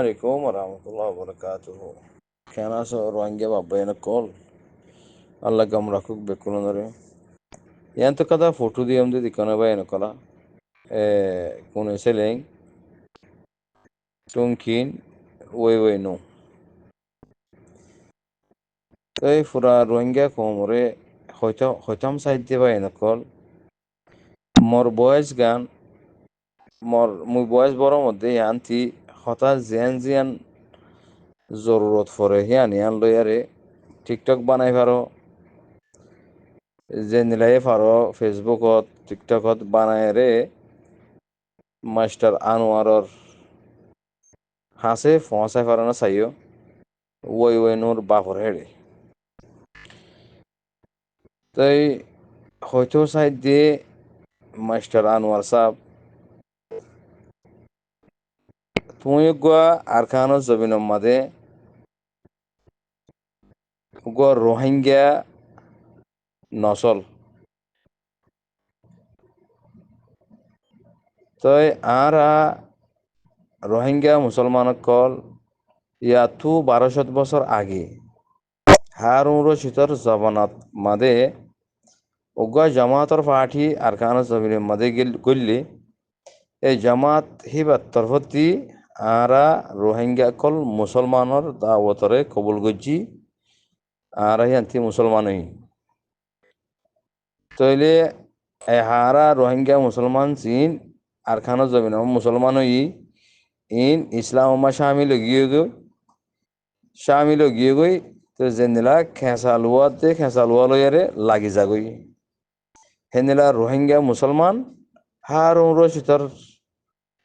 alaikum warahmatullahi wabarakatuh. Kana so rohingya babbayana kol. Allah gamrakuk bekunare. Yan to kada photo diyamde dikana bayana kala. Kune seleng tunkin way no. Tay fura rohingya komore hoitam sahitte bayana kol. Mor boys gan mor mui boys boro modde yanti hota zian জরুরত পরে হিয়ান লইয়ারে TikTok বানাই পারো যে নিলাই পারো ফেসবুকত টিকটকত বানাই রে master আনোয়ারর হাসে ফসাই পারো না চাইও ওই নোর বাপর হেড়ে তাই হয়তো সাইড দিয়ে মাস্টার আনোয়ার সাহ তুমি গোয়া আর খানো জবিন মাদে গোয়া রোহিঙ্গা নসল তাই আর রোহিঙ্গা মুসলমান কল ইয়াতু 1200 বছর আগে হারুন রশিদর জবানাত মাদে ওগা জামাতর পার্টি আর খানো জবিন মাদে গল্লি এই জামাত হিবার তরফতি আরা রোহিঙ্গা কল মুসলমানর দাওয়াতরে কবুল গজ্জি আর হিয়ান্তি মুসলমান তইলে হারা রোহিঙ্গা মুসলমান চীন আর খানো জমিন মুসলমান ইন ইসলাম শামিল গিয়ে গই তো জেনিলা খেঁচালুয়া লইয়ারে লাগি যাগই হেনিলা রোহিঙ্গা মুসলমান হারুন রশিদর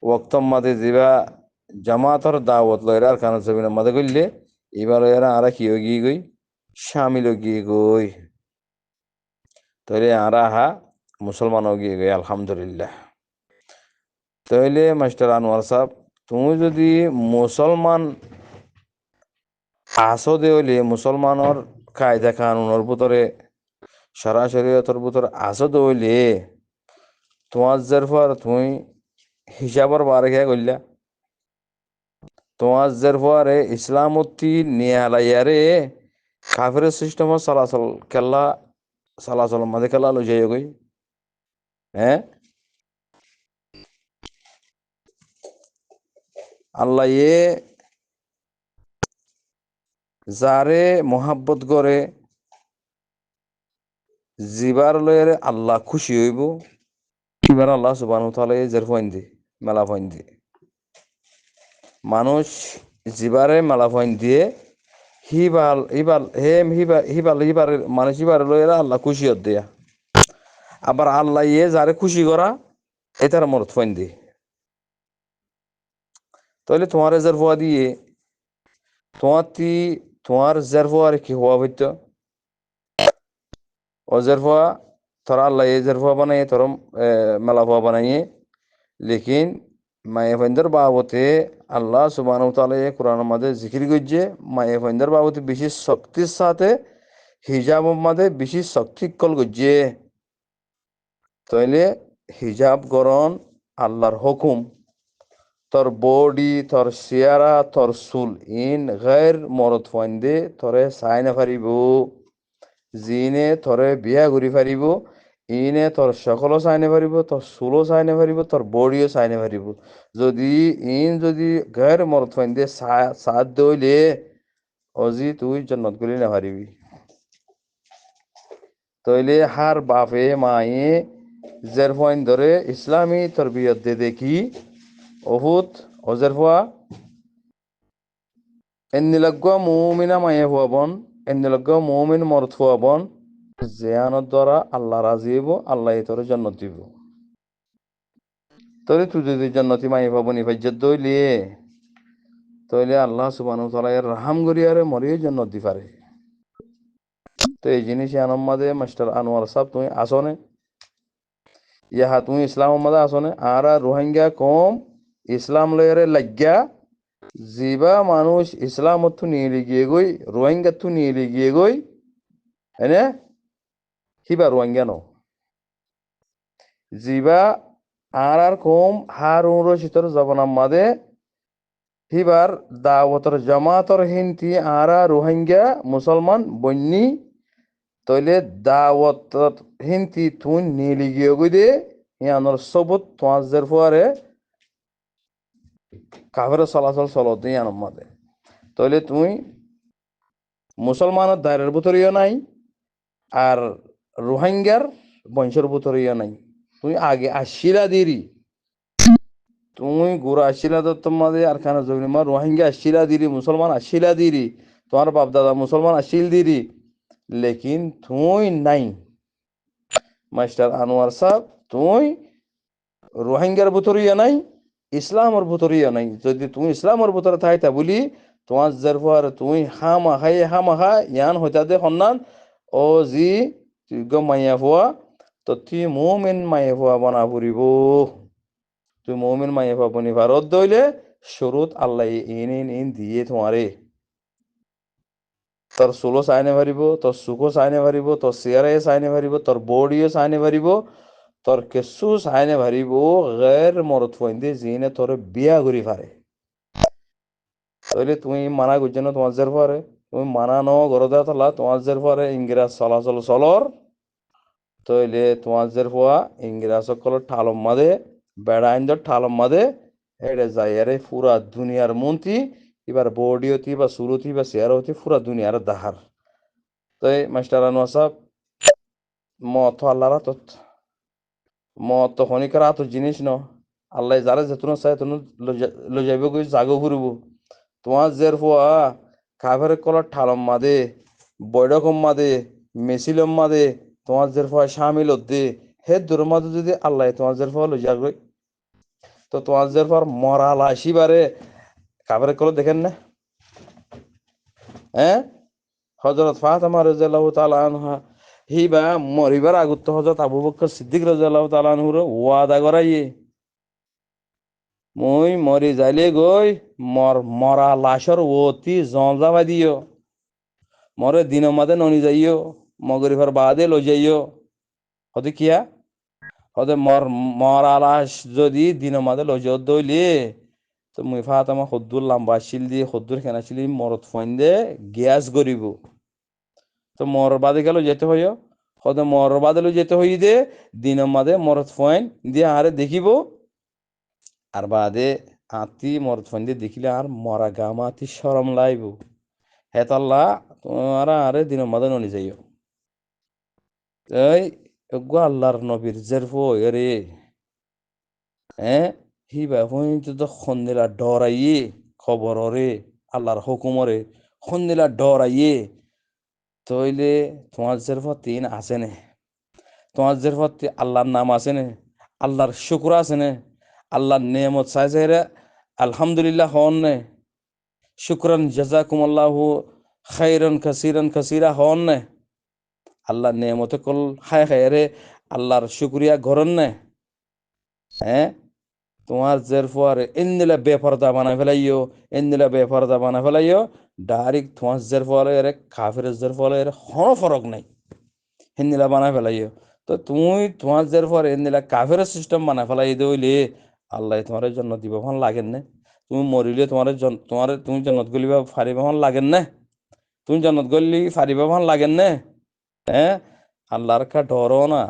ওক্তম মাদে দিবা জামাতর দাওয়াত লয়রা আর খানা জমিনের মাদে গইলে এবার লয়রা আরা কি গিয়ে গই শামিল গিয়ে গই তৈলে আরা হা মুসলমান গিয়ে গই আলহামদুলিল্লাহ তৈলে মাস্টার আনোয়ার সাহ তুমি যদি মুসলমান আসো দেওলে মুসলমানের কায়দা কানুনের ভিতরে সরাসরিয়তর ভিতরে আসো দেওলে তোমার যার তুমি হিসাবর বারে খেয়ে করলা তোমার যারে ইসলামতি নিয়ালাইয়ারে কাফের সিস্টেম চলাচল মাঝে খেলা লো যাই গই হ্যাঁ আল্লাহ যারে মোহাব্বত করে জিবার লয়ারে আল্লাহ খুশি হইব এবার আল্লাহ সুবহানাহু ওয়া তাআলা জের ফয়েন্দি মেলা ফয়েন্দি মানুষ জিবারে মেলা ফয়েন দিয়ে হিবাল মানুষ হিবার লয়ারে আল্লাহ খুশি হত দিয়া আবার আল্লাহ যারে খুশি করা এটার মরত ফয়েন্দি তাহলে তোমার জের ফোয়া দিয়ে তোমার জের ফোয়ার কি হওয়া হইতো অজরফা থরা আল্লাহ জরফা বানাইয়ে তোর মেলা ফোয়া বানাইয়ে লেকিন মায়ে ফেন্দর বাবতে আল্লাহ সুবহানাহু ওয়া তাআলা কোরআন মাঝে জিকির করছে মায়ে ফেন্দর বাবতে বেশি শক্তির সাথে হিজাব মাঝে বেশি শক্তি কল করছে তাইলে হিজাব গরণ আল্লাহর হুকুম তোর বডি তোর চেয়ারা তোর চুল ইন গैर মরদ ফন্দে তোরে চাই নাপারিব জিনে তোরে বিয়া ঘুরি পারিব ইনে তোর সকলও চাই নাপারিব তোর চুলও চাই নাপারিব তোর বডিও চাই নাপারিব যদি গैर মরদ ফন্দে সাথ দইলে অজি তুই জন্নত গুলি নাপারিবি তইলে হার বাপে মায়ে জের ফয়েন ধরে ইসলামী তরবিয়ত দে দেখি অহুত অজের ফুয়া এন্নিলগ্য মুমিনা মায়ে ফুয়াবন এন্নিলগ্য মুমিন মরত ফুয়াবন জেয়ানোর দ্বারা আল্লাহ রাজি হইব আল্লাহ তোর জন্নত দিব তইলে তুই যদি জন্নতি মায়ে পাবো নি ফাইজ্জত দইলিয়ে তইলে আল্লাহ সুবহানাহু ওয়া তাআলা রাহাম গরিয়ারে মরিয়ে জন্নত দি পারে তো এই জিনিস আনম্মাদে মাস্টার আনোয়ার সাহেব তুমি আসনে ইহা তুমি ইসলাম মাদে আসনে আর রোহিঙ্গা কম ইসলাম লয়ারে লাগিয়া জিবা মানুষ ইসলামত নিয়ে গিয়ে গই রোহিঙ্গা নিয়ে গিয়ে গই এনে হিবা রোহিঙ্গা ন জিবা আর কম হারুন রশিদর জবানার মাদে হিবার দাওয়াতর জামাতর হিনতি আরা রোহিঙ্গা মুসলমান বন্যি তইলে দাওয়াতর হিনতি তুই নীলি গিয়ে গই ইয়ানোর সবুত তোমাদের ফুয়ারে কাফের চলাচল চলত ইয়ানোর মাঝে তইলে তুই মুসলমানের দায়ের ভিতরেও নাই আর রোহিঙ্গার বংশের ভিতরেও নাই তুই আগে আসিলা দিরি তুই গোড়া আসিলা দত্তর মাঝে আর খানা জমি মা রোহিঙ্গা আসিলা দিরি মুসলমান আসিলা দিরি তোমার বাপ দাদা মুসলমান আসিল দিরি লেকিন তুই নাই মাস্টার আনোয়ার সাহেব তুই রোহিঙ্গার ভিতরেও নাই ইসলামের ভিতরেও নাই যদি তুমি ইসলামের ভিতরে থাইতা বলি তোমার যার তুই হামা ইয়ান হইতা দে সন্ধান ও জি তুই মাইয়া ফুয়া তো তুই মুমিন মাইয়া ফুয়া বনা ফুরিব তুই মুমিন মাইয়া ফুয়া বনি ভারত দইলে শুরুত আল্লাহ ইন দিয়ে তোমারে তোর চুলো চাইনে পারিব তোর চুকো চাইনে পারিব তোর চেয়ারে চাইনে পারিব তোর বডিও চাইনে পারিব তোর কিছু চাইনে পারিব গের মরত ফইন্দে জিনে তোর বিয়া করি পারে তাহলে তুমি মানা করছো না তোমার যার পরে তুমি মানা ন গরদা তলা তোমার যার পরে ইংরেজ চলাচল চলর তইলে তোমার যার পোয়া ইংরেজ সকলের ঠালম মাদে বেড়া আইন ঠালম মাদে এটা যাই আরে পুরা দুনিয়ার মন্ত্রী এবার বডিওতি বা সুরতি বা চেয়ারতি পুরা দুনিয়ার দাহার তাই মাস্টার আনোয়ার সাহেব মত আল্লাহর আতত মত তো খনিকার আতত জিনিস ন আল্লাহ যারা যেতুন চাই তুমি লো যাইব গই জাগো ফুরব তোমার জের ফুয়া কাফের কলার ঠালম মাদে বৈঠকম মাদে মেসিলম মাদে তোমার জের ফুয়া সামিল দে হে দূর মাদে যদি আল্লাহ তোমার জের ফুয়া লো যাগো তো তোমার জের ফুয়ার মরাল আসিবারে কাফের কল দেখেন না হ্যাঁ হজরত ফাতেমা রাদিয়াল্লাহু তাআলা আনহা হিবা মরিবার আগত হজরত আবু বকর সিদ্দিক রাদিয়াল্লাহু তাআলা আনহুর ওয়াদা করাইয়ে মই মরি যাইলে গই মরা লাশর অতি জঞ্জাবা দিও মরে দিন মাদে ননি যাইও মগরিফার বাদে লো যাইও হতে কিয়া হতে মরা লাশ যদি দিন মাদে লো যাও দইলে তো মুই ফাতেমা হদ্দুর লাম্বা শিল দিয়ে হদ্দুর খেনা ছিল মরত ফইন দে গ্যাস গরিব তো মর বাদে গেল যেতে হইও হতে মর বাদে যেতে হই দে দিন মাদে মরত ফইন দিয়ে আরে দেখিব আর বাদে আতি মরত ফইন দিয়ে দেখিলে আর মরা গামা আতি সরম লাইব হেতাল্লা তোমারা আরে দিন মাদে ননি যাইও এই গো আল্লাহর নবীর জেরফো এরে হ্যাঁ হিবা হইতে তো খন্দিলা ডরাইয়ে খবর রে আল্লাহর হুকুমরে খন্দিলা ডরাইয়ে তইলে তোমার জেরফো তিন আছে নে তোমার জেরফো আল্লাহর নাম আছে নে আল্লাহর শুক্র আছে নে আল্লাহর নেমত চাইছে রে আলহামদুলিল্লাহ হন নে শুক্রান জাজাকুমুল্লাহু খাইরান কাসিরা হন নে আল্লাহর নেমতে কল খায় খায় রে আল্লাহর শুক্রিয়া ঘরন নে হ্যাঁ তোমার জের ফুয়ারে এন্দিলা বেপরদা বানাই ফেলাইও এন্দিলা বেপরদা বানাই ফেলাইও ডাইরেক্ট তোমার জের ফুয়ারে এর কাফের জের ফুয়ারে এর কোনো ফরক নাই হিন্দিলা বানাই ফেলাইও তো তুমি তোমার জের ফুয়ারে এন্দিলা কাফের সিস্টেম বানাই ফেলাই দইলে আল্লাহ তোমার জন্য দিব ভান লাগেন না তুমি মরিলে তোমার তুমি জন্নত গলিবা ফারিবা ভান লাগেন না তুমি জন্নত গলি ফারিবা ভান লাগেন না হ্যাঁ আল্লাহর কা ডরো না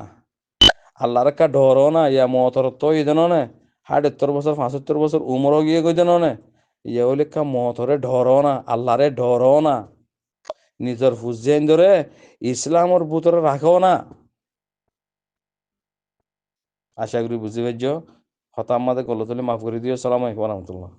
আল্লাহর কা ডরো না ইয়া মতর তো ইদেন না ৭৮ বছর ৭৫ বছর উমরও গিয়ে কই দেন না ইয়া হলে কা মতরে ডরো না আল্লাহরে ডরো না নিজের ফুজেন ধরে ইসলামর ভিতরে রাখো না আশা করি বুঝি পাইছ হতাম মাদে গলত মাফ করে দিও সালাম আলাইকুম রহমতুল্লাহ